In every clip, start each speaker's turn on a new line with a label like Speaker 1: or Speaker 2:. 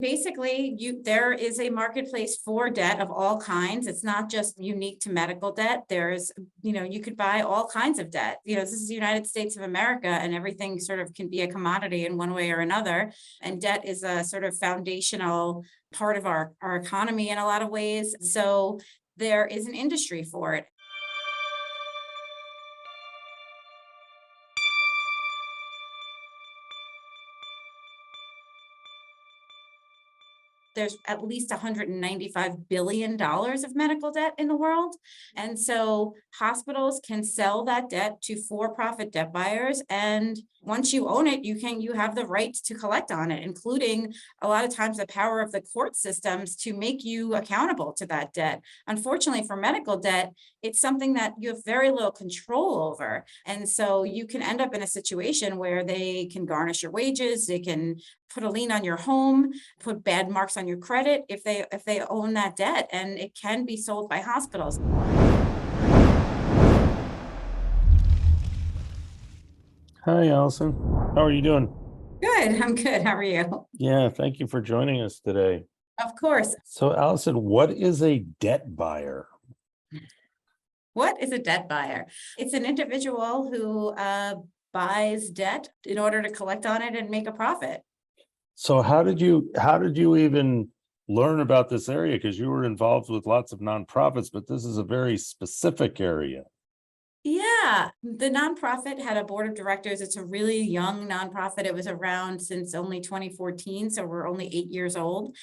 Speaker 1: Basically, there is a marketplace for debt of all kinds. It's not just unique to medical debt. There's, you could buy all kinds of debt. This is the United States of America, and everything sort of can be a commodity in one way or another. And debt is a sort of foundational part of our economy in a lot of ways. So there is an industry for it. There's at least $195 billion of medical debt in the world. And so hospitals can sell that debt to for-profit debt buyers. And once you own it, you have the right to collect on it, including a lot of times the power of the court systems to make you accountable to that debt. Unfortunately, for medical debt, it's something that you have very little control over. And so you can end up in a situation where they can garnish your wages, they can put a lien on your home, put bad marks on your credit if they own that debt, and it can be sold by hospitals.
Speaker 2: Hi, Allison. How are you doing?
Speaker 1: Good. I'm good. How are you?
Speaker 2: Yeah, thank you for joining us today.
Speaker 1: Of course.
Speaker 2: So, Allison, what is a debt buyer?
Speaker 1: What is a debt buyer? It's an individual who buys debt in order to collect on it and make a profit.
Speaker 2: So how did you even learn about this area? Because you were involved with lots of nonprofits, but this is a very specific area.
Speaker 1: Yeah, the nonprofit had a board of directors. It's a really young nonprofit. It was around since only 2014, so we're only 8 years old.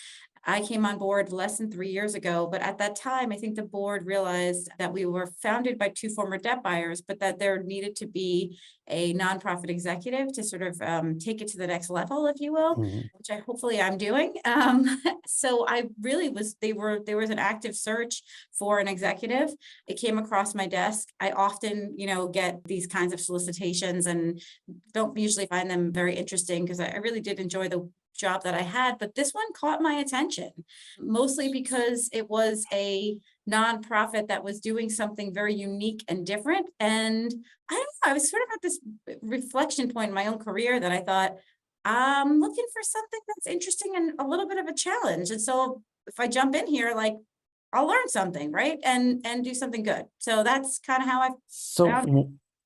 Speaker 1: I came on board less than 3 years ago, but at that time, I think the board realized that we were founded by two former debt buyers, but that there needed to be a nonprofit executive to sort of take it to the next level, if you will, which hopefully I'm doing. So I really there was an active search for an executive. It came across my desk. I often, get these kinds of solicitations and don't usually find them very interesting because I really did enjoy the job that I had, but this one caught my attention, mostly because it was a nonprofit that was doing something very unique and different. And I don't know, I was sort of at this reflection point in my own career that I thought, I'm looking for something that's interesting and a little bit of a challenge. And so if I jump in here, I'll learn something, right? And do something good. So that's kind of how I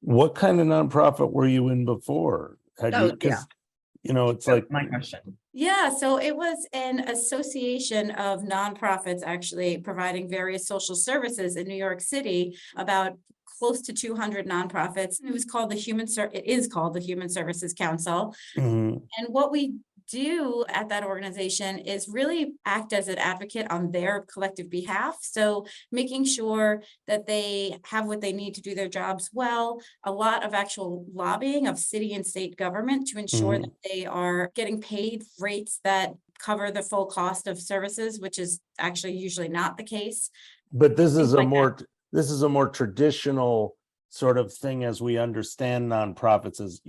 Speaker 2: what kind of nonprofit were you in before? It's like
Speaker 3: my question.
Speaker 1: Yeah, so it was an association of nonprofits actually providing various social services in New York City, about close to 200 nonprofits. It is called the Human Services Council. And what we do at that organization is really act as an advocate on their collective behalf. So making sure that they have what they need to do their jobs well, a lot of actual lobbying of city and state government to ensure that they are getting paid rates that cover the full cost of services, which is actually usually not the case.
Speaker 2: But this is a more traditional sort of thing as we understand nonprofits, as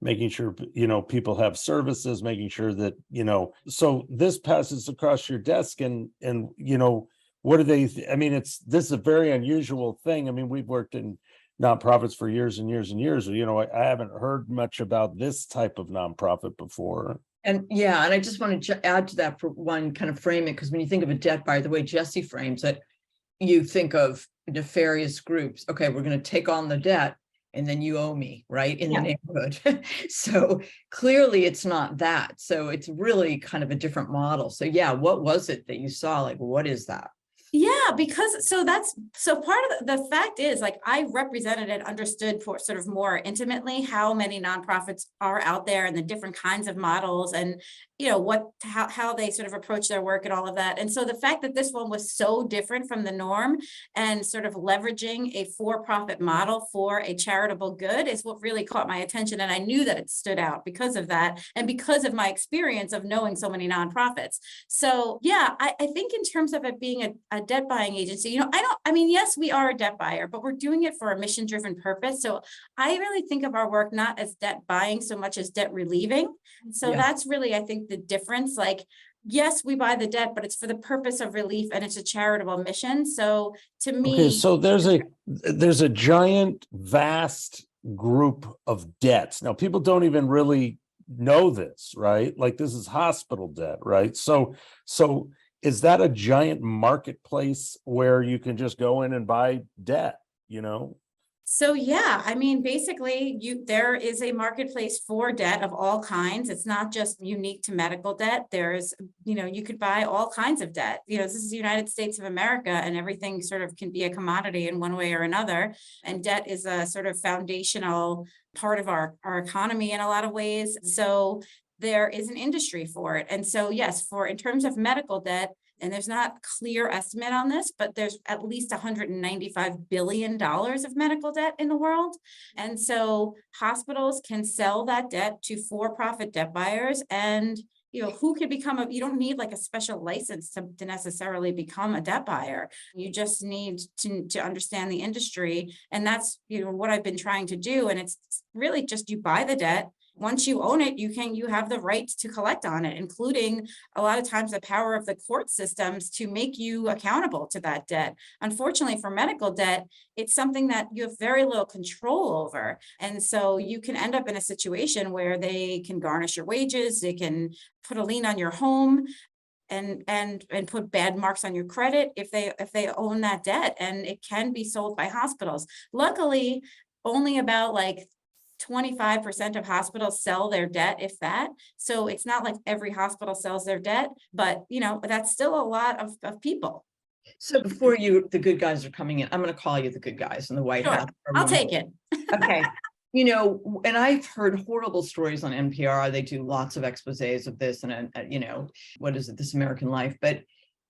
Speaker 2: making sure, people have services, making sure that, so this passes across your desk and, what do they, this is a very unusual thing. We've worked in nonprofits for years and years and years. I haven't heard much about this type of nonprofit before.
Speaker 3: And I just want to add to that for one, kind of frame it, because when you think of a debt buyer, the way Jesse frames it, you think of nefarious groups. Okay, we're going to take on the debt, and then you owe me, right, in the neighborhood. So clearly it's not that. So it's really kind of a different model. So what was it that you saw? What is that?
Speaker 1: Yeah, because part of the fact is, I represented and understood for sort of more intimately how many nonprofits are out there and the different kinds of models and how they sort of approach their work and all of that. And so the fact that this one was so different from the norm and sort of leveraging a for-profit model for a charitable good is what really caught my attention. And I knew that it stood out because of that and because of my experience of knowing so many nonprofits. So I think in terms of it being a debt buying agency, yes, we are a debt buyer, but we're doing it for a mission-driven purpose. So I really think of our work not as debt buying so much as debt relieving. So that's really, I think, the difference. Yes, we buy the debt, but it's for the purpose of relief and it's a charitable mission. So to me,
Speaker 2: so there's a giant, vast group of debts. Now, people don't even really know this, right? Like this is hospital debt, right? So is that a giant marketplace where you can just go in and buy debt, you know?
Speaker 1: So yeah, I mean, basically, there is a marketplace for debt of all kinds. It's not just unique to medical debt. There's, you could buy all kinds of debt. This is the United States of America, and everything sort of can be a commodity in one way or another. And debt is a sort of foundational part of our economy in a lot of ways. So there is an industry for it. And so yes, in terms of medical debt, and there's not a clear estimate on this, but there's at least $195 billion of medical debt in the world. And so hospitals can sell that debt to for-profit debt buyers. And who could become you don't need like a special license to necessarily become a debt buyer. You just need to understand the industry. And that's, what I've been trying to do. And it's really just, you buy the debt. Once you own it, you have the right to collect on it, including a lot of times the power of the court systems to make you accountable to that debt. Unfortunately, for medical debt, it's something that you have very little control over. And so you can end up in a situation where they can garnish your wages, they can put a lien on your home, and put bad marks on your credit if they own that debt, and it can be sold by hospitals. Luckily, only about 25% of hospitals sell their debt, if that. So it's not like every hospital sells their debt, but that's still a lot of people.
Speaker 3: So before the good guys are coming in, I'm going to call you the good guys in the White House.
Speaker 1: I'll take it.
Speaker 3: Okay. And I've heard horrible stories on NPR. They do lots of exposés of this and, what is it, This American Life. But,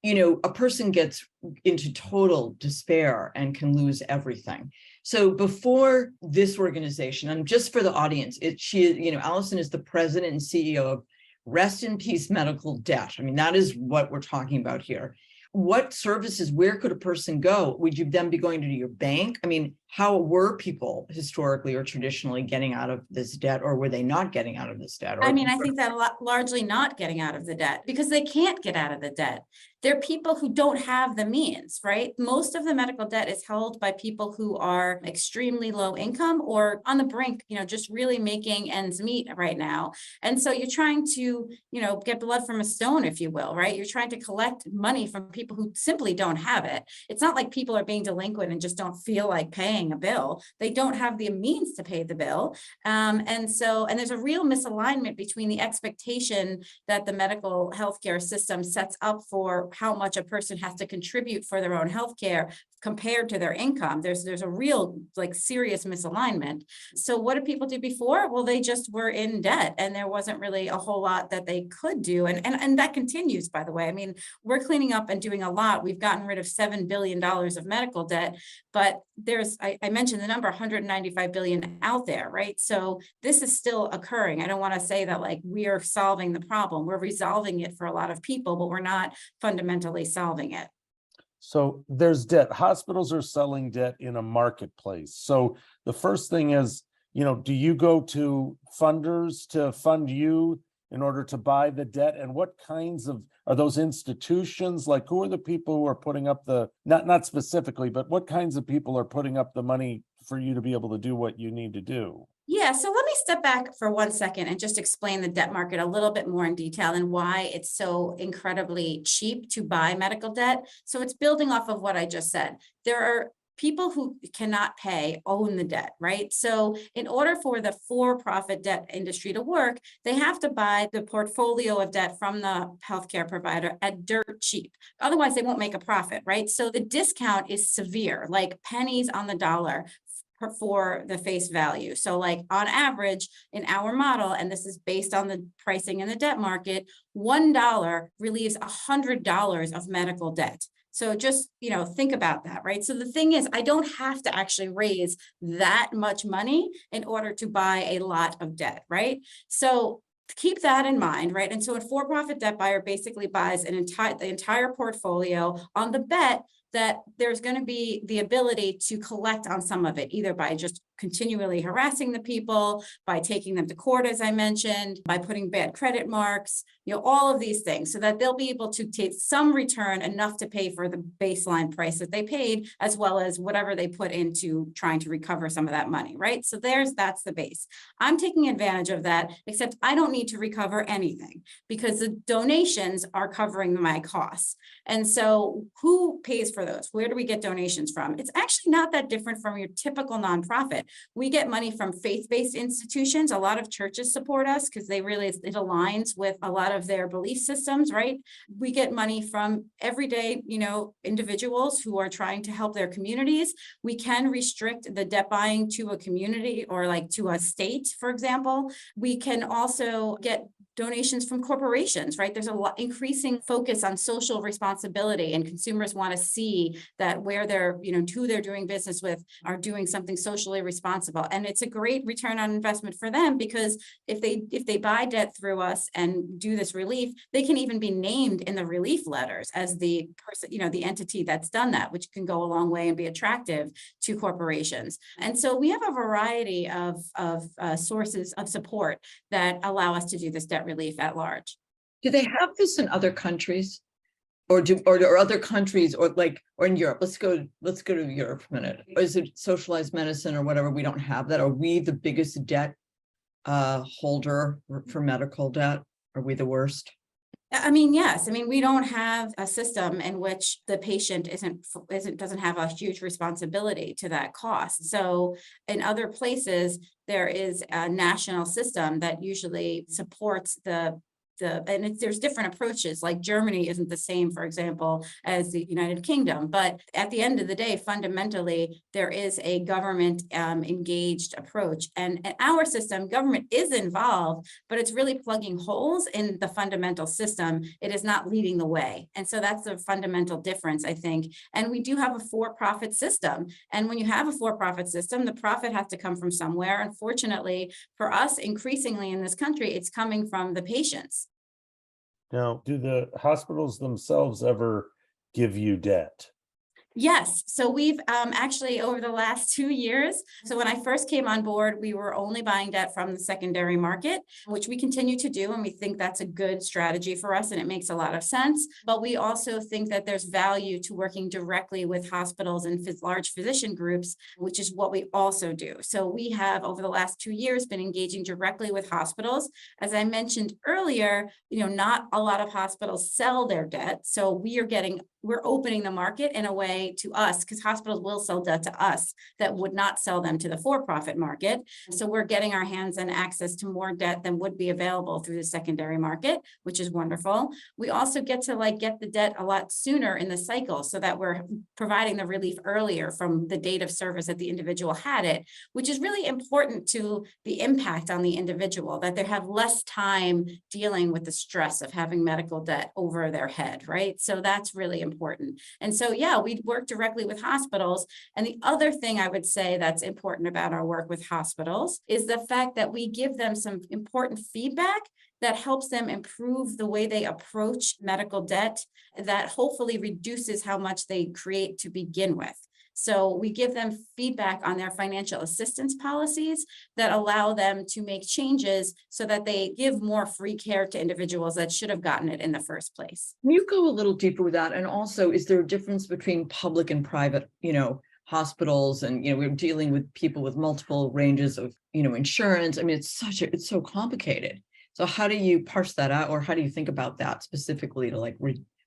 Speaker 3: a person gets into total despair and can lose everything. So before this organization, and just for the audience, Allison is the president and CEO of Rest in Peace Medical Debt. I mean, that is what we're talking about here. What services, where could a person go? Would you then be going to your bank? I mean, how were people historically or traditionally getting out of this debt, or were they not getting out of this debt?
Speaker 1: I think that largely not getting out of the debt, because they can't get out of the debt. They're people who don't have the means, right? Most of the medical debt is held by people who are extremely low income or on the brink, just really making ends meet right now. And so you're trying to, get blood from a stone, if you will, right? You're trying to collect money from people who simply don't have it. It's not like people are being delinquent and just don't feel like paying a bill. They don't have the means to pay the bill. And there's a real misalignment between the expectation that the medical healthcare system sets up for how much a person has to contribute for their own healthcare compared to their income. There's a real serious misalignment. So what did people do before? Well, they just were in debt, and there wasn't really a whole lot that they could do. And that continues, by the way. I mean, we're cleaning up and doing a lot. We've gotten rid of $7 billion of medical debt, but I mentioned the number 195 billion out there, right? So this is still occurring. I don't want to say that we are solving the problem. We're resolving it for a lot of people, but we're not fundamentally solving it.
Speaker 2: So there's debt. Hospitals are selling debt in a marketplace. So the first thing is, do you go to funders to fund you in order to buy the debt? And what kinds are those institutions? Who are the people who are putting up not specifically, but what kinds of people are putting up the money for you to be able to do what you need to do?
Speaker 1: Yeah, so let me step back for 1 second and just explain the debt market a little bit more in detail and why it's so incredibly cheap to buy medical debt. So it's building off of what I just said. There are people who cannot pay own the debt, right? So in order for the for-profit debt industry to work, they have to buy the portfolio of debt from the healthcare provider at dirt cheap. Otherwise, they won't make a profit, right? So the discount is severe, like pennies on the dollar for the face value. So on average in our model, and this is based on the pricing in the debt market, $1 relieves $100 of medical debt. So just, think about that, right? So the thing is, I don't have to actually raise that much money in order to buy a lot of debt, right? So keep that in mind, right? And so a for-profit debt buyer basically buys the entire portfolio on the bet that there's going to be the ability to collect on some of it, either by just continually harassing the people, by taking them to court, as I mentioned, by putting bad credit marks, all of these things, so that they'll be able to take some return enough to pay for the baseline price that they paid, as well as whatever they put into trying to recover some of that money, right? So that's the base. I'm taking advantage of that, except I don't need to recover anything because the donations are covering my costs. And so who pays for those? Where do we get donations from? It's actually not that different from your typical nonprofit. We get money from faith-based institutions. A lot of churches support us because it aligns with a lot of their belief systems, right? We get money from everyday, individuals who are trying to help their communities. We can restrict the debt buying to a community or like to a state, for example. We can also get donations from corporations, right? There's a lot increasing focus on social responsibility, and consumers want to see that where they're, who they're doing business with are doing something socially responsible. And it's a great return on investment for them, because if they buy debt through us and do this relief, they can even be named in the relief letters as the person, the entity that's done that, which can go a long way and be attractive to corporations. And so we have a variety of sources of support that allow us to do this debt relief at large.
Speaker 3: Do they have this in other countries, or other countries, or in Europe? Let's go to Europe for a minute. Or is it socialized medicine or whatever? We don't have that. Are we the biggest debt holder for medical debt? Are we the worst?
Speaker 1: Yes. We don't have a system in which the patient doesn't have a huge responsibility to that cost. So in other places, there is a national system that usually supports there's different approaches. Like Germany isn't the same, for example, as the United Kingdom. But at the end of the day, fundamentally, there is a government engaged approach. And in our system, government is involved, but it's really plugging holes in the fundamental system. It is not leading the way. And so that's the fundamental difference, I think. And we do have a for-profit system. And when you have a for-profit system, the profit has to come from somewhere. Unfortunately, for us, increasingly in this country, it's coming from the patients.
Speaker 2: Now, do the hospitals themselves ever give you debt?
Speaker 1: Yes. So we've actually over the last 2 years. So when I first came on board, we were only buying debt from the secondary market, which we continue to do. And we think that's a good strategy for us. And it makes a lot of sense. But we also think that there's value to working directly with hospitals and large physician groups, which is what we also do. So we have over the last 2 years been engaging directly with hospitals. As I mentioned earlier, not a lot of hospitals sell their debt. So we're opening the market in a way to us, because hospitals will sell debt to us that would not sell them to the for-profit market. So we're getting our hands and access to more debt than would be available through the secondary market, which is wonderful. We also get to get the debt a lot sooner in the cycle, so that we're providing the relief earlier from the date of service that the individual had it, which is really important to the impact on the individual, that they have less time dealing with the stress of having medical debt over their head, right? So that's really important. And so, we work directly with hospitals. And the other thing I would say that's important about our work with hospitals is the fact that we give them some important feedback that helps them improve the way they approach medical debt, that hopefully reduces how much they create to begin with. So we give them feedback on their financial assistance policies that allow them to make changes so that they give more free care to individuals that should have gotten it in the first place.
Speaker 3: Can you go a little deeper with that? And also, is there a difference between public and private, hospitals? And, we're dealing with people with multiple ranges of, insurance. It's so complicated. So how do you parse that out, or how do you think about that specifically to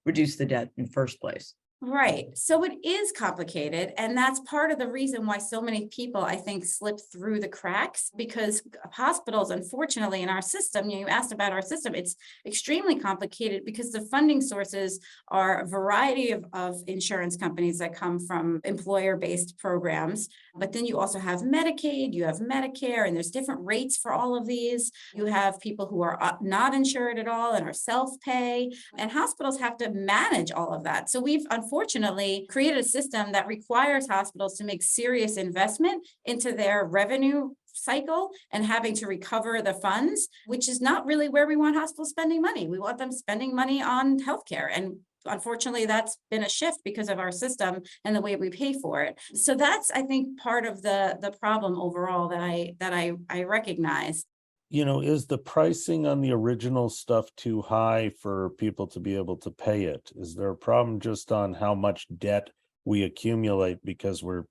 Speaker 3: reduce the debt in the first place?
Speaker 1: Right. So it is complicated. And that's part of the reason why so many people, I think, slip through the cracks, because hospitals, unfortunately, in our system, you asked about our system, it's extremely complicated because the funding sources are a variety of insurance companies that come from employer-based programs. But then you also have Medicaid, you have Medicare, and there's different rates for all of these. You have people who are not insured at all and are self-pay, and hospitals have to manage all of that. So we've unfortunately created a system that requires hospitals to make serious investment into their revenue cycle and having to recover the funds, which is not really where we want hospitals spending money. We want them spending money on healthcare. And unfortunately, that's been a shift because of our system and the way we pay for it. So that's, I think, part of the problem overall that I recognize.
Speaker 2: Is the pricing on the original stuff too high for people to be able to pay it? Is there a problem just on how much debt we accumulate because we're,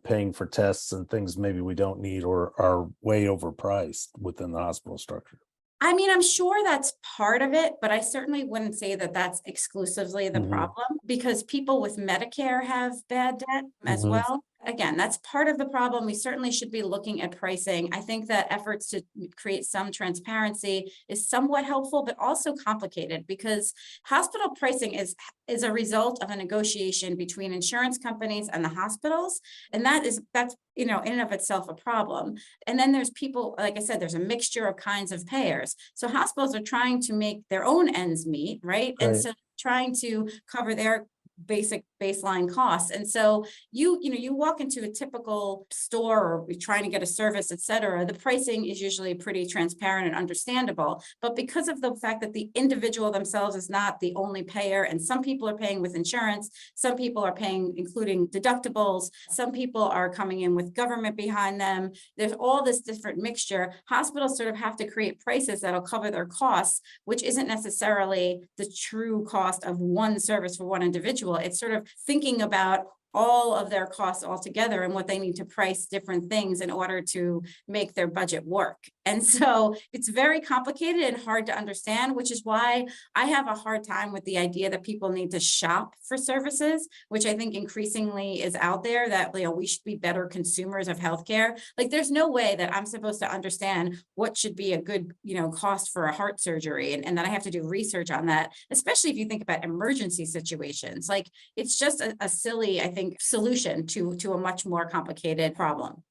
Speaker 2: paying for tests and things maybe we don't need or are way overpriced within the hospital structure?
Speaker 1: I mean, I'm sure that's part of it, but I certainly wouldn't say that that's exclusively the problem, because people with Medicare have bad debt as well. Again, that's part of the problem. We certainly should be looking at pricing. I think that efforts to create some transparency is somewhat helpful, but also complicated, because hospital pricing is a result of a negotiation between insurance companies and the hospitals. And that's in and of itself a problem. And then there's people, like I said, there's a mixture of kinds of payers. So hospitals are trying to make their own ends meet, right? And so trying to cover their basic baseline costs. And so you walk into a typical store or you're trying to get a service, et cetera, the pricing is usually pretty transparent and understandable. But because of the fact that the individual themselves is not the only payer, and some people are paying with insurance, some people are paying including deductibles, some people are coming in with government behind them, there's all this different mixture. Hospitals sort of have to create prices that'll cover their costs, which isn't necessarily the true cost of one service for one individual. It's sort of thinking about all of their costs altogether and what they need to price different things in order to make their budget work. And so it's very complicated and hard to understand, which is why I have a hard time with the idea that people need to shop for services, which I think increasingly is out there, that we should be better consumers of healthcare. Like, there's no way that I'm supposed to understand what should be a good, cost for a heart surgery, and that I have to do research on that, especially if you think about emergency situations. Like, it's just a silly, I think, solution to a much more complicated problem.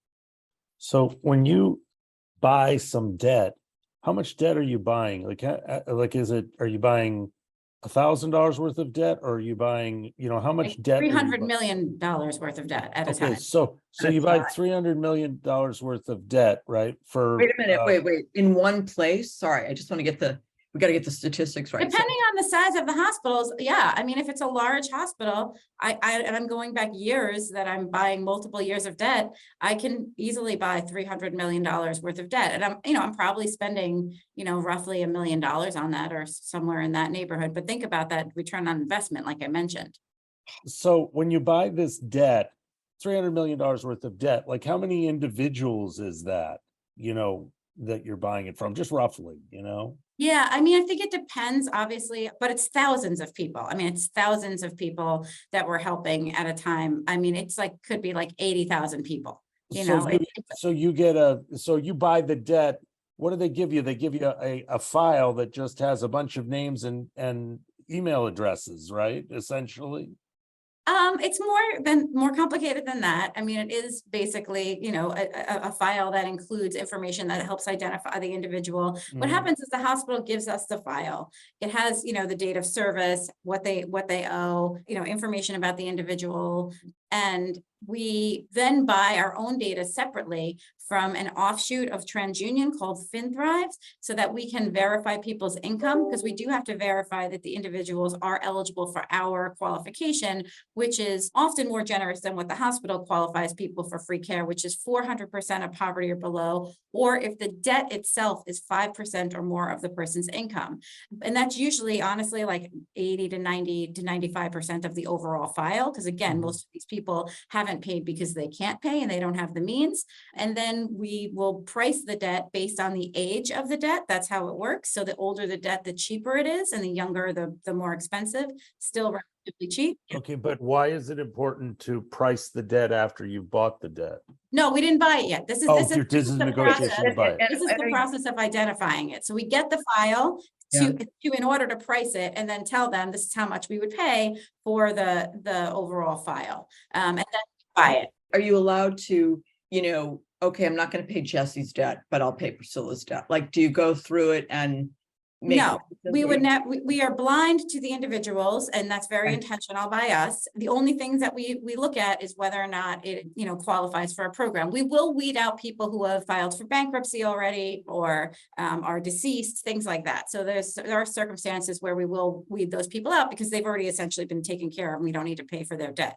Speaker 2: So when you buy some debt, how much debt are you buying? Are you buying $1,000 worth of debt, or are you buying, how much debt?
Speaker 1: $300 million worth of debt at a time.
Speaker 2: So you buy $300 million worth of debt, right?
Speaker 3: Wait a minute, wait. In one place? Sorry, I just want to we got to get the statistics right.
Speaker 1: Depending on the size of the hospitals, yeah. I mean, if it's a large hospital, and I'm going back years that I'm buying multiple years of debt, I can easily buy $300 million worth of debt. And I'm probably spending, roughly $1 million on that, or somewhere in that neighborhood. But think about that return on investment, like I mentioned.
Speaker 2: So when you buy this debt, $300 million worth of debt, like how many individuals is that, that you're buying it from, just roughly,
Speaker 1: Yeah, I mean, I think it depends, obviously, but it's thousands of people. I mean, it's thousands of people that we're helping at a time. I mean, it's could be 80,000 people,
Speaker 2: So you buy the debt. What do they give you? They give you a file that just has a bunch of names and email addresses, right? Essentially.
Speaker 1: It's more complicated than that. I mean, it is basically, a file that includes information that helps identify the individual. What happens is the hospital gives us the file. It has, the date of service, what they owe, information about the individual. And we then buy our own data separately from an offshoot of TransUnion called FinThrive, so that we can verify people's income, because we do have to verify that the individuals are eligible for our qualification, which is often more generous than what the hospital qualifies people for free care, which is 400% of poverty or below, or if the debt itself is 5% or more of the person's income. And that's usually, honestly, 80 to 90 to 95% of the overall file, because again, most of these people haven't paid because they can't pay and they don't have the means. And then we will price the debt based on the age of the debt. That's how it works. So the older the debt, the cheaper it is, and the younger, the more expensive. Still relatively cheap.
Speaker 2: Okay, but why is it important to price the debt after you bought the debt?
Speaker 1: No, we didn't buy it yet. This is the
Speaker 2: negotiation to buy it.
Speaker 1: This is the process of identifying it. So we get the file in order to price it, and then tell them this is how much we would pay for the overall file, and then buy it.
Speaker 3: Are you allowed to, okay, I'm not going to pay Jesse's debt, but I'll pay Priscilla's debt? Do you go through it and
Speaker 1: No, we are blind to the individuals, and that's very
Speaker 3: Right.
Speaker 1: intentional by us. The only things that we look at is whether or not it, qualifies for a program. We will weed out people who have filed for bankruptcy already or are deceased, things like that. So there are circumstances where we will weed those people out because they've already essentially been taken care of, and we don't need to pay for their debt.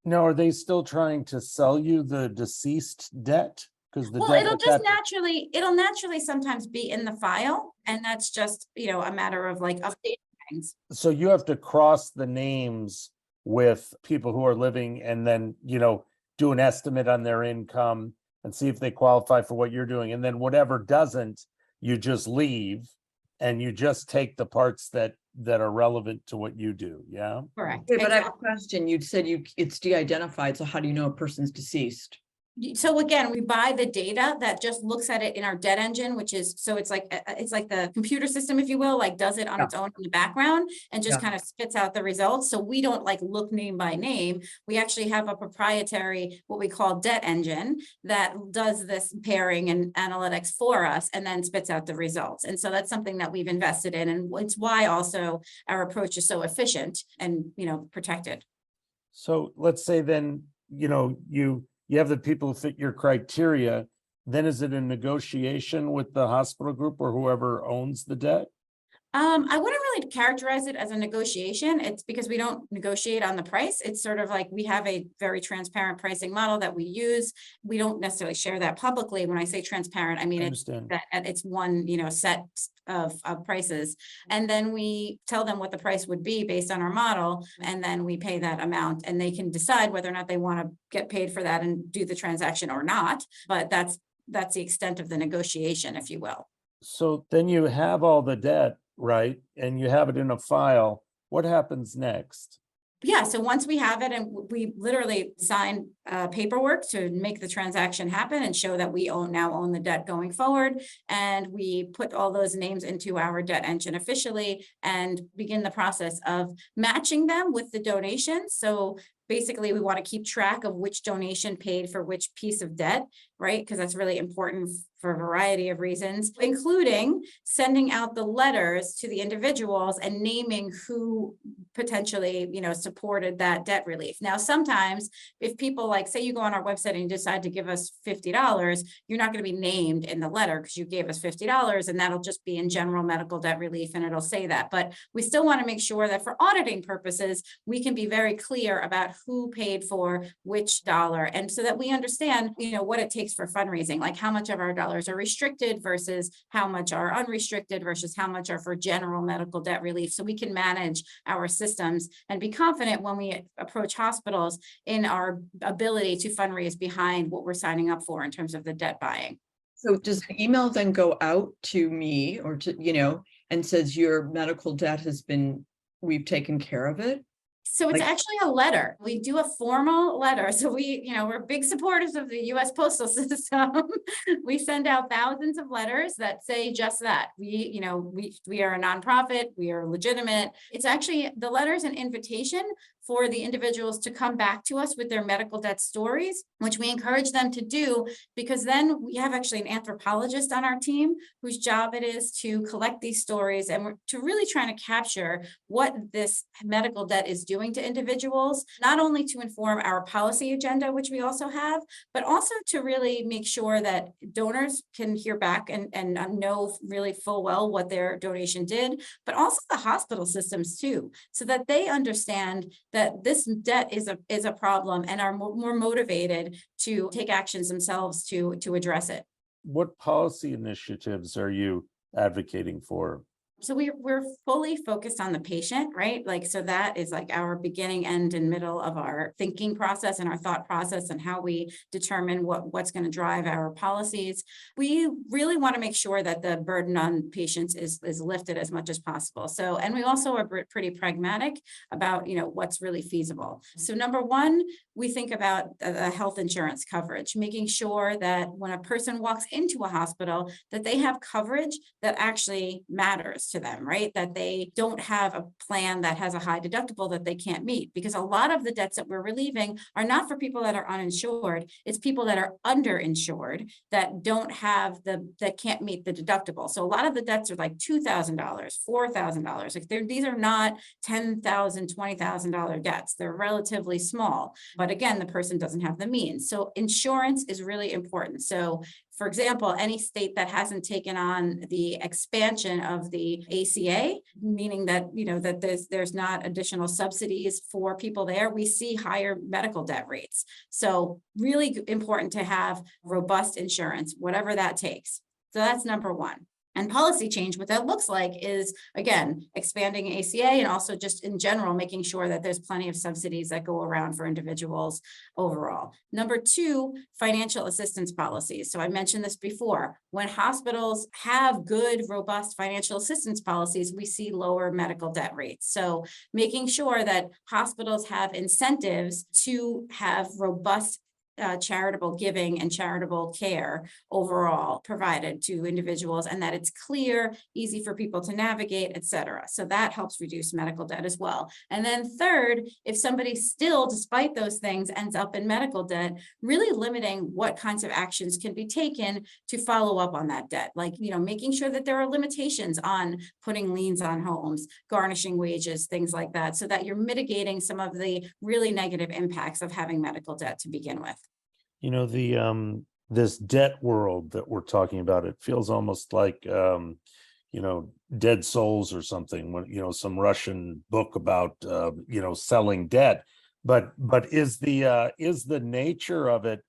Speaker 2: Now, are they still trying to sell you the deceased debt? Because the
Speaker 1: Well,
Speaker 2: debt
Speaker 1: it'll
Speaker 2: that's
Speaker 1: naturally sometimes be in the file, and that's just, a matter of like updating things.
Speaker 2: so you have to cross the names with people who are living and then, do an estimate on their income and see if they qualify for what you're doing. And then whatever doesn't, you just leave and you just take the parts that are relevant to what you do. Yeah.
Speaker 1: Correct.
Speaker 3: Okay, but I have a
Speaker 1: Exactly.
Speaker 3: question. You said it's de-identified, so how do you know a person's deceased?
Speaker 1: So again, we buy the data that just looks at it in our debt engine, which is, so it's like the computer system, if you will, like does it on
Speaker 3: Yeah.
Speaker 1: its own in the background and just
Speaker 3: Yeah.
Speaker 1: kind of spits out the results. So we don't like look name by name. We actually have a proprietary, what we call debt engine, that does this pairing and analytics for us and then spits out the results. And so that's something that we've invested in. And it's why also our approach is so efficient and, protected.
Speaker 2: So let's say then, you have the people who fit your criteria, then is it a negotiation with the hospital group or whoever owns the debt?
Speaker 1: I wouldn't really characterize it as a negotiation. It's because we don't negotiate on the price. It's sort of like we have a very transparent pricing model that we use. We don't necessarily share that publicly. When I say transparent, I mean,
Speaker 2: I
Speaker 1: it's
Speaker 2: understand.
Speaker 1: that it's one, set of prices. And then we tell them what the price would be based on our model. And then we pay that amount and they can decide whether or not they want to get paid for that and do the transaction or not. But that's the extent of the negotiation, if you will.
Speaker 2: So then you have all the debt, right? And you have it in a file. What happens next?
Speaker 1: Yeah, so once we have it and we literally sign paperwork to make the transaction happen and show that we now own the debt going forward. And we put all those names into our debt engine officially and begin the process of matching them with the donations. So basically, we want to keep track of which donation paid for which piece of debt, right? Because that's really important for a variety of reasons, including sending out the letters to the individuals and naming who potentially, supported that debt relief. Now, sometimes if people like, say you go on our website and you decide to give us $50, you're not going to be named in the letter because you gave us $50 and that'll just be in general medical debt relief and it'll say that. But we still want to make sure that for auditing purposes, we can be very clear about who paid for which dollar. And so that we understand, what it takes for fundraising, like how much of our dollars are restricted versus how much are unrestricted versus how much are for general medical debt relief. So we can manage our systems and be confident when we approach hospitals in our ability to fundraise behind what we're signing up for in terms of the debt buying.
Speaker 3: So does the email then go out to me or to, and says your medical debt we've taken care of it?
Speaker 1: So it's actually a letter. We do a formal letter. So we're big supporters of the US postal system. We send out thousands of letters that say just that. We are a nonprofit. We are legitimate. It's actually the letter's an invitation for the individuals to come back to us with their medical debt stories, which we encourage them to do, because then we have actually an anthropologist on our team whose job it is to collect these stories and we're to really trying to capture what this medical debt is doing to individuals, not only to inform our policy agenda, which we also have, but also to really make sure that donors can hear back and know really full well what their donation did, but also the hospital systems too, so that they understand that this debt is a problem and are more motivated to take actions themselves to address it.
Speaker 2: What policy initiatives are you advocating for?
Speaker 1: So we're fully focused on the patient, right? So that is like our beginning, end, and middle of our thinking process and our thought process and how we determine what's going to drive our policies. We really want to make sure that the burden on patients is lifted as much as possible. So, and we also are pretty pragmatic about, what's really feasible. So number one, we think about the health insurance coverage, making sure that when a person walks into a hospital, that they have coverage that actually matters to them, right? That they don't have a plan that has a high deductible that they can't meet, because a lot of the debts that we're relieving are not for people that are uninsured. It's people that are underinsured that don't have that can't meet the deductible. So a lot of the debts are like $2,000, $4,000. Like these are not $10,000, $20,000 debts. They're relatively small, but again, the person doesn't have the means. So insurance is really important. So for example, any state that hasn't taken on the expansion of the ACA, meaning that, that there's not additional subsidies for people there, we see higher medical debt rates. So really important to have robust insurance, whatever that takes. So that's number one. And policy change, what that looks like is, again, expanding ACA and also just in general, making sure that there's plenty of subsidies that go around for individuals overall. Number two, financial assistance policies. So I mentioned this before. When hospitals have good, robust financial assistance policies, we see lower medical debt rates. So making sure that hospitals have incentives to have robust charitable giving and charitable care overall provided to individuals, and that it's clear, easy for people to navigate, et cetera. So that helps reduce medical debt as well. And then third, if somebody still, despite those things, ends up in medical debt, really limiting what kinds of actions can be taken to follow up on that debt. Like, making sure that there are limitations on putting liens on homes, garnishing wages, things like that, so that you're mitigating some of the really negative impacts of having medical debt to begin with.
Speaker 2: This debt world that we're talking about, it feels almost like Dead Souls or something, when some Russian book about selling debt. But is the nature of it,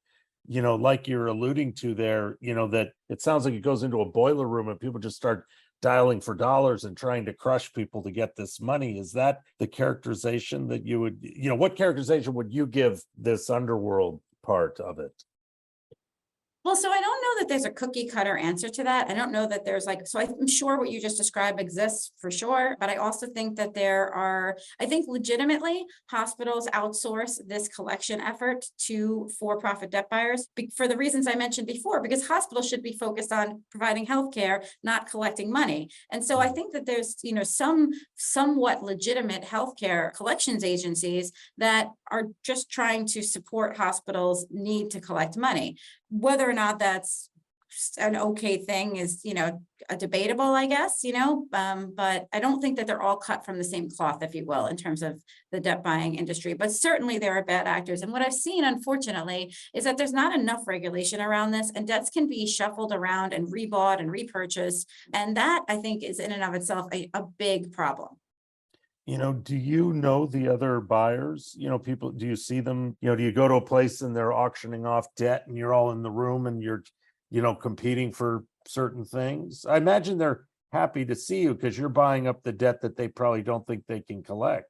Speaker 2: like you're alluding to there, that it sounds like it goes into a boiler room and people just start dialing for dollars and trying to crush people to get this money. Is that the characterization that you would, what characterization would you give this underworld part of it?
Speaker 1: Well, so I don't know that there's a cookie cutter answer to that. I don't know that there's so I'm sure what you just described exists for sure, but I also think that I think legitimately hospitals outsource this collection effort to for-profit debt buyers for the reasons I mentioned before, because hospitals should be focused on providing healthcare, not collecting money. And so I think that there's, some somewhat legitimate healthcare collections agencies that are just trying to support hospitals' need to collect money. Whether or not that's an okay thing is, a debatable, I guess, but I don't think that they're all cut from the same cloth, if you will, in terms of the debt buying industry. But certainly there are bad actors. And what I've seen, unfortunately, is that there's not enough regulation around this, and debts can be shuffled around and rebought and repurchased. And that, I think, is in and of itself a big problem.
Speaker 2: Do you know the other buyers? People, do you see them? Do you go to a place and they're auctioning off debt and you're all in the room and you're, competing for certain things? I imagine they're happy to see you because you're buying up the debt that they probably don't think they can collect.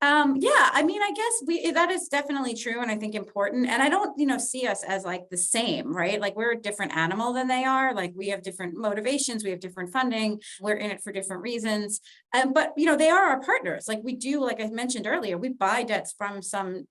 Speaker 1: Yeah, I guess that is definitely true, and I think important. And I don't, see us as like the same, right? Like we're a different animal than they are. Like we have different motivations, we have different funding, we're in it for different reasons. But they are our partners. Like we do, like I mentioned earlier, we buy debts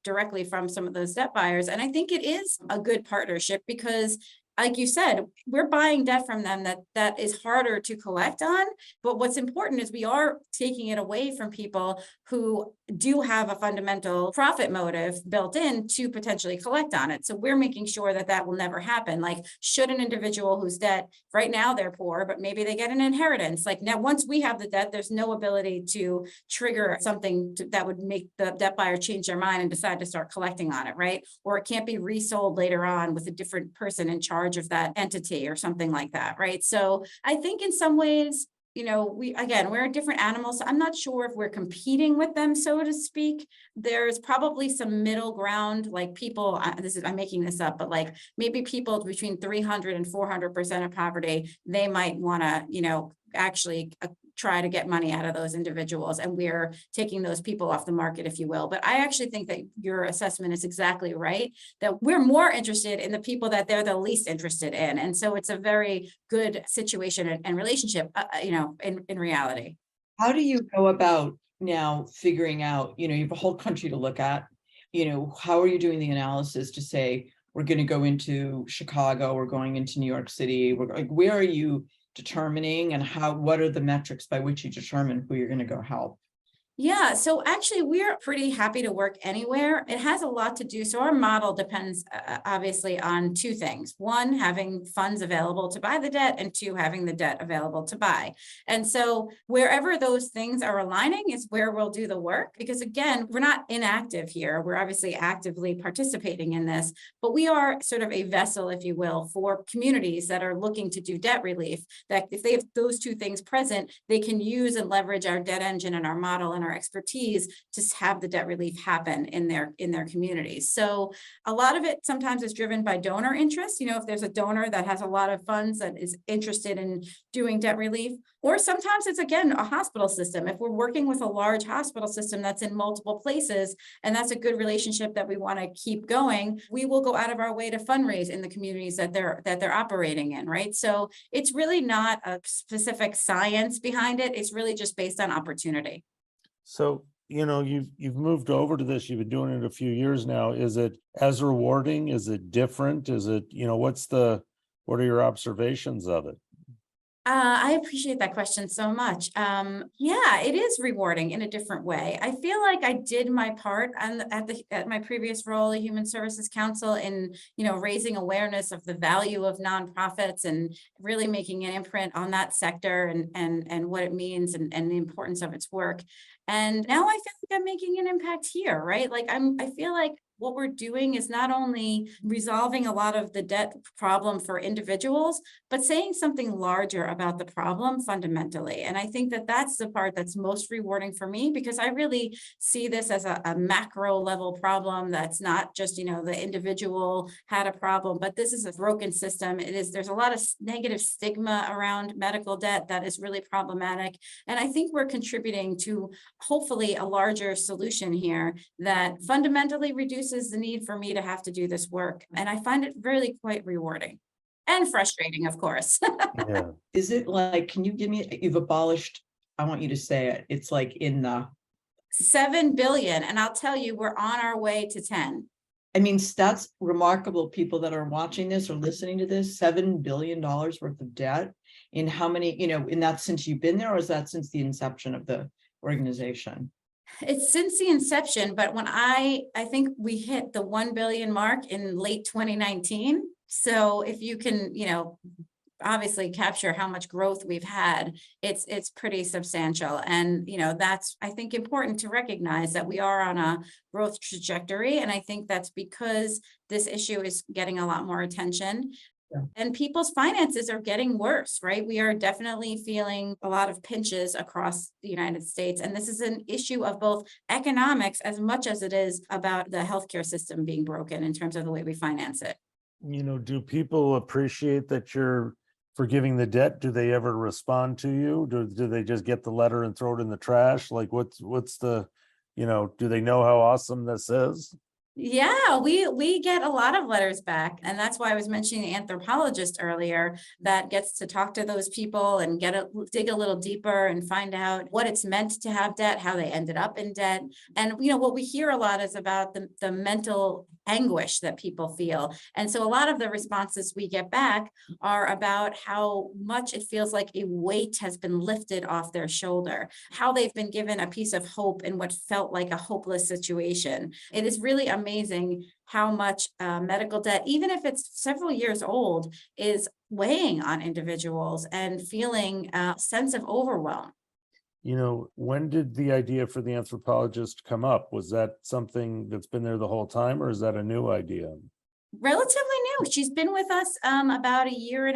Speaker 1: directly from some of those debt buyers. And I think it is a good partnership because, like you said, we're buying debt from them that is harder to collect on. But what's important is we are taking it away from people who do have a fundamental profit motive built in to potentially collect on it. So we're making sure that will never happen. Like, should an individual whose debt right now they're poor, but maybe they get an inheritance. Like now, once we have the debt, there's no ability to trigger something that would make the debt buyer change their mind and decide to start collecting on it, right? Or it can't be resold later on with a different person in charge of that entity or something like that, right? So I think in some ways, we're a different animal. So I'm not sure if we're competing with them, so to speak. There's probably some middle ground, like people, I'm making this up, but like maybe people between 300 and 400% of poverty, they might want to, actually try to get money out of those individuals. And we're taking those people off the market, if you will. But I actually think that your assessment is exactly right, that we're more interested in the people that they're the least interested in. And so it's a very good situation and relationship, in reality.
Speaker 3: How do you go about now figuring out, you have a whole country to look at, how are you doing the analysis to say, we're going to go into Chicago, we're going into New York City, where are you determining, and what are the metrics by which you determine who you're going to go help?
Speaker 1: Yeah, so actually we're pretty happy to work anywhere. It has a lot to do. So our model depends obviously on two things. One, having funds available to buy the debt, and two, having the debt available to buy. And so wherever those things are aligning is where we'll do the work, because again, we're not inactive here. We're obviously actively participating in this, but we are sort of a vessel, if you will, for communities that are looking to do debt relief, that if they have those two things present, they can use and leverage our debt engine and our model and our expertise to have the debt relief happen in their communities. So a lot of it sometimes is driven by donor interest. If there's a donor that has a lot of funds that is interested in doing debt relief, or sometimes it's, again, a hospital system. If we're working with a large hospital system that's in multiple places, and that's a good relationship that we want to keep going, we will go out of our way to fundraise in the communities that they're operating in, right? So it's really not a specific science behind it. It's really just based on opportunity.
Speaker 2: So, you've moved over to this, you've been doing it a few years now. Is it as rewarding? Is it different? Is it, what are your observations of it?
Speaker 1: I appreciate that question so much. Yeah, it is rewarding in a different way. I feel like I did my part at my previous role, the Human Services Council, in raising awareness of the value of nonprofits and really making an imprint on that sector and what it means and the importance of its work. And now I feel like I'm making an impact here, right? Like I feel like what we're doing is not only resolving a lot of the debt problem for individuals, but saying something larger about the problem fundamentally. And I think that that's the part that's most rewarding for me, because I really see this as a macro level problem that's not just, the individual had a problem, but this is a broken system. There's a lot of negative stigma around medical debt that is really problematic. And I think we're contributing to hopefully a larger solution here that fundamentally reduces the need for me to have to do this work. And I find it really quite rewarding and frustrating, of course.
Speaker 2: Yeah.
Speaker 3: Is it like, can you give me, you've abolished, I want you to say it, it's like in the
Speaker 1: 7 billion. And I'll tell you, we're on our way to 10.
Speaker 3: I mean, that's remarkable. People that are watching this or listening to this, $7 billion worth of debt in how many, in that since you've been there, or is that since the inception of the organization?
Speaker 1: It's since the inception, but when I think we hit the 1 billion mark in late 2019. So if you can, obviously capture how much growth we've had, it's pretty substantial. And, that's, I think, important to recognize that we are on a growth trajectory. And I think that's because this issue is getting a lot more attention. Yeah. And people's finances are getting worse, right? We are definitely feeling a lot of pinches across the United States. And this is an issue of both economics as much as it is about the healthcare system being broken in terms of the way we finance it.
Speaker 2: Do people appreciate that you're forgiving the debt? Do they ever respond to you? Do they just get the letter and throw it in the trash? Like what's the, do they know how awesome this is?
Speaker 1: Yeah, we get a lot of letters back. And that's why I was mentioning the anthropologist earlier that gets to talk to those people and dig a little deeper and find out what it's meant to have debt, how they ended up in debt. And, what we hear a lot is about the mental anguish that people feel. And so a lot of the responses we get back are about how much it feels like a weight has been lifted off their shoulder, how they've been given a piece of hope in what felt like a hopeless situation. It is really amazing how much medical debt, even if it's several years old, is weighing on individuals and feeling a sense of overwhelm.
Speaker 2: When did the idea for the anthropologist come up? Was that something that's been there the whole time, or is that a new idea?
Speaker 1: Relatively new. She's been with us about 1.5 years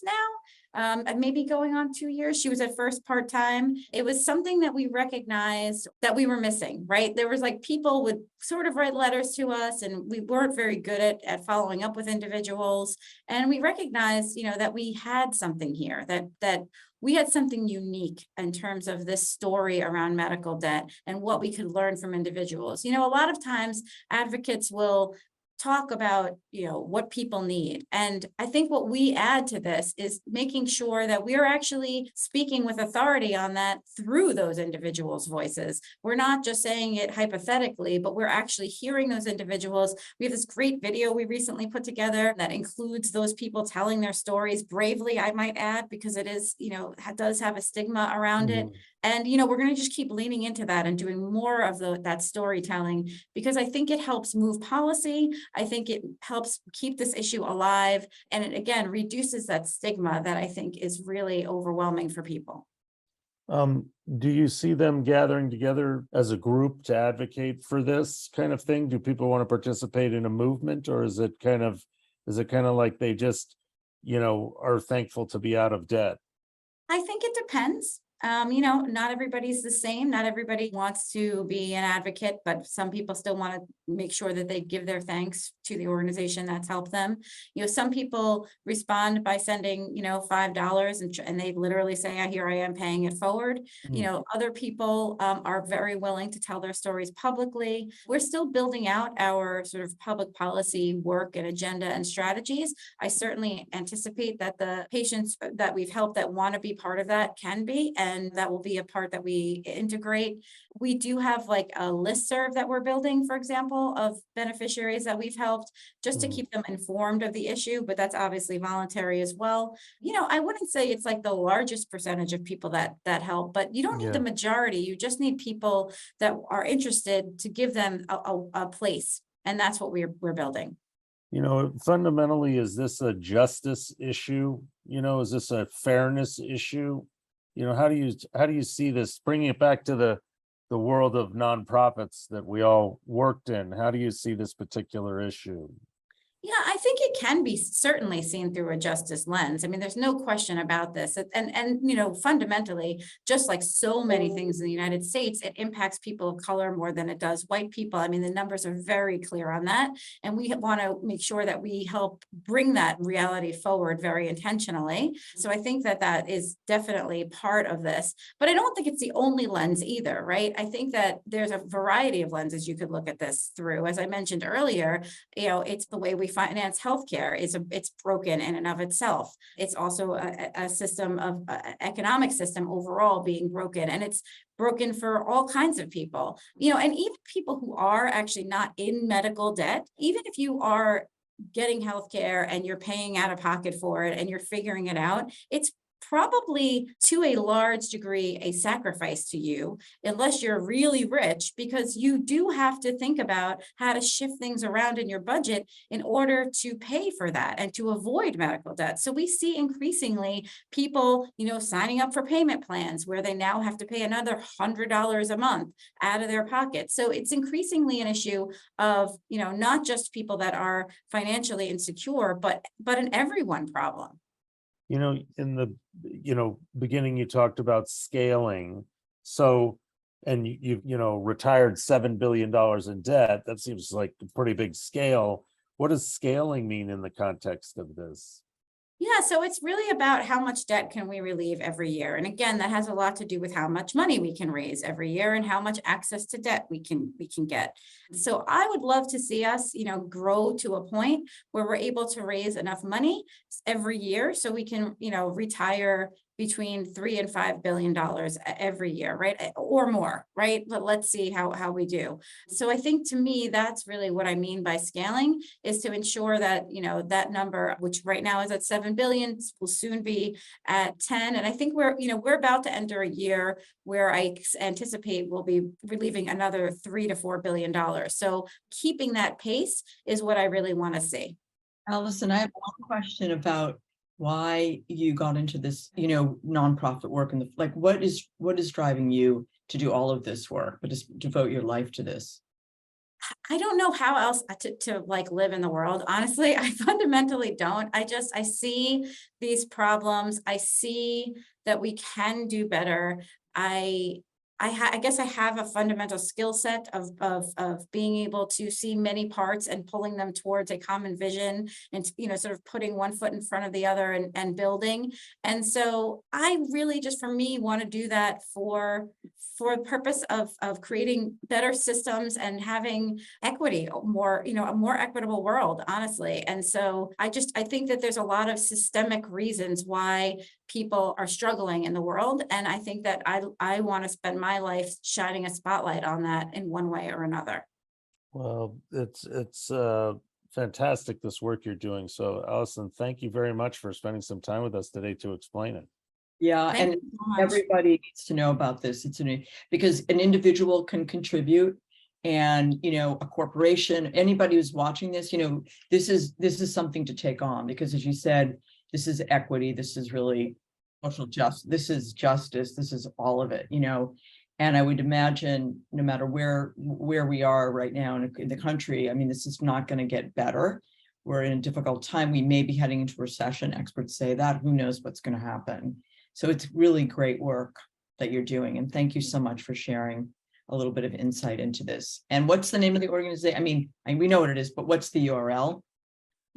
Speaker 1: now. Maybe going on 2 years. She was at first part-time. It was something that we recognized that we were missing, right? There was people would sort of write letters to us, and we weren't very good at following up with individuals. And we recognized, that we had something here, that we had something unique in terms of this story around medical debt and what we could learn from individuals. A lot of times advocates will talk about, what people need. And I think what we add to this is making sure that we are actually speaking with authority on that through those individuals' voices. We're not just saying it hypothetically, but we're actually hearing those individuals. We have this great video we recently put together that includes those people telling their stories bravely, I might add, because it is, does have a stigma around it. And, we're going to just keep leaning into that and doing more of that storytelling, because I think it helps move policy. I think it helps keep this issue alive. And it, again, reduces that stigma that I think is really overwhelming for people.
Speaker 2: Do you see them gathering together as a group to advocate for this kind of thing? Do people want to participate in a movement, or is it kind of like they just, are thankful to be out of debt?
Speaker 1: I think it depends. Not everybody's the same. Not everybody wants to be an advocate, but some people still want to make sure that they give their thanks to the organization that's helped them. Some people respond by sending, $5 and they literally say, here I am paying it forward. Other people are very willing to tell their stories publicly. We're still building out our sort of public policy work and agenda and strategies. I certainly anticipate that the patients that we've helped that want to be part of that can be, and that will be a part that we integrate. We do have like a listserv that we're building, for example, of beneficiaries that we've helped, just to keep them informed of the issue, but that's obviously voluntary as well. I wouldn't say it's like the largest percentage of people that help, but you don't need the majority. You just need people that are interested to give them a place. And that's what we're building.
Speaker 2: Fundamentally, is this a justice issue? Is this a fairness issue? How do you see this, bringing it back to the world of nonprofits that we all worked in? How do you see this particular issue?
Speaker 1: Yeah, I think it can be certainly seen through a justice lens. I mean, there's no question about this. And fundamentally, just like so many things in the United States, it impacts people of color more than it does white people. I mean, the numbers are very clear on that. And we want to make sure that we help bring that reality forward very intentionally. So I think that is definitely part of this. But I don't think it's the only lens either, right? I think that there's a variety of lenses you could look at this through. As I mentioned earlier, it's the way we finance healthcare. It's broken in and of itself. It's also a system of economic system overall being broken, and it's broken for all kinds of people. And even people who are actually not in medical debt, even if you are getting healthcare and you're paying out of pocket for it and you're figuring it out, it's probably to a large degree a sacrifice to you, unless you're really rich, because you do have to think about how to shift things around in your budget in order to pay for that and to avoid medical debt. So we see increasingly people, signing up for payment plans where they now have to pay another $100 a month out of their pocket. So it's increasingly an issue of, not just people that are financially insecure, but an everyone problem.
Speaker 2: In the beginning, you talked about scaling. So, and you've retired $7 billion in debt. That seems like a pretty big scale. What does scaling mean in the context of this?
Speaker 1: Yeah, so it's really about how much debt can we relieve every year. And again, that has a lot to do with how much money we can raise every year and how much access to debt we can get. So I would love to see us, grow to a point where we're able to raise enough money every year so we can, retire between $3 and $5 billion every year, right? Or more, right? But let's see how we do. So I think, to me, that's really what I mean by scaling, is to ensure that, that number, which right now is at 7 billion, will soon be at 10. And I think we're about to enter a year where I anticipate we'll be relieving another $3 to $4 billion. So keeping that pace is what I really want to see.
Speaker 3: Allison, I have one question about why you got into this, nonprofit work, and what is driving you to do all of this work, but just devote your life to this?
Speaker 1: I don't know how else to live in the world. Honestly, I fundamentally don't. I see these problems. I see that we can do better. I I guess I have a fundamental skill set of being able to see many parts and pulling them towards a common vision, and, sort of putting one foot in front of the other and building. And so I really just, for me, want to do that for the purpose of creating better systems and having equity, more, a more equitable world, honestly. And so I think that there's a lot of systemic reasons why people are struggling in the world. And I think that I want to spend my life shining a spotlight on that in one way or another.
Speaker 2: Well, it's fantastic, this work you're doing. So Allison, thank you very much for spending some time with us today to explain it.
Speaker 3: Yeah,
Speaker 1: Thank
Speaker 3: and
Speaker 1: you so much.
Speaker 3: everybody needs to know about this. Because an individual can contribute, and a corporation, anybody who's watching this, this is something to take on, because as you said, this is equity, this is really social justice, this is justice, this is all of it, And I would imagine no matter where we are right now in the country, I mean, this is not going to get better. We're in a difficult time. We may be heading into recession. Experts say that. Who knows what's going to happen? So it's really great work that you're doing. And thank you so much for sharing a little bit of insight into this. And what's the name of the organization? I mean, we know what it is, but what's the URL?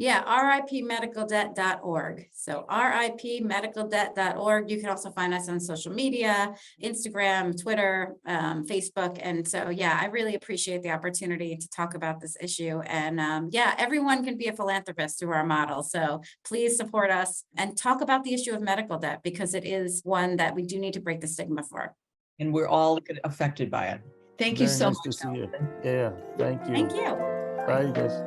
Speaker 1: Yeah, ripmedicaldebt.org. So ripmedicaldebt.org. You can also find us on social media, Instagram, Twitter, Facebook. And so, yeah, I really appreciate the opportunity to talk about this issue. And yeah, everyone can be a philanthropist through our model. So please support us and talk about the issue of medical debt, because it is one that we do need to break the stigma for.
Speaker 3: And we're all affected by it. Thank you so
Speaker 2: Very
Speaker 3: much.
Speaker 2: nice to see you. Yeah, thank you.
Speaker 1: Thank you.
Speaker 2: Bye, guys.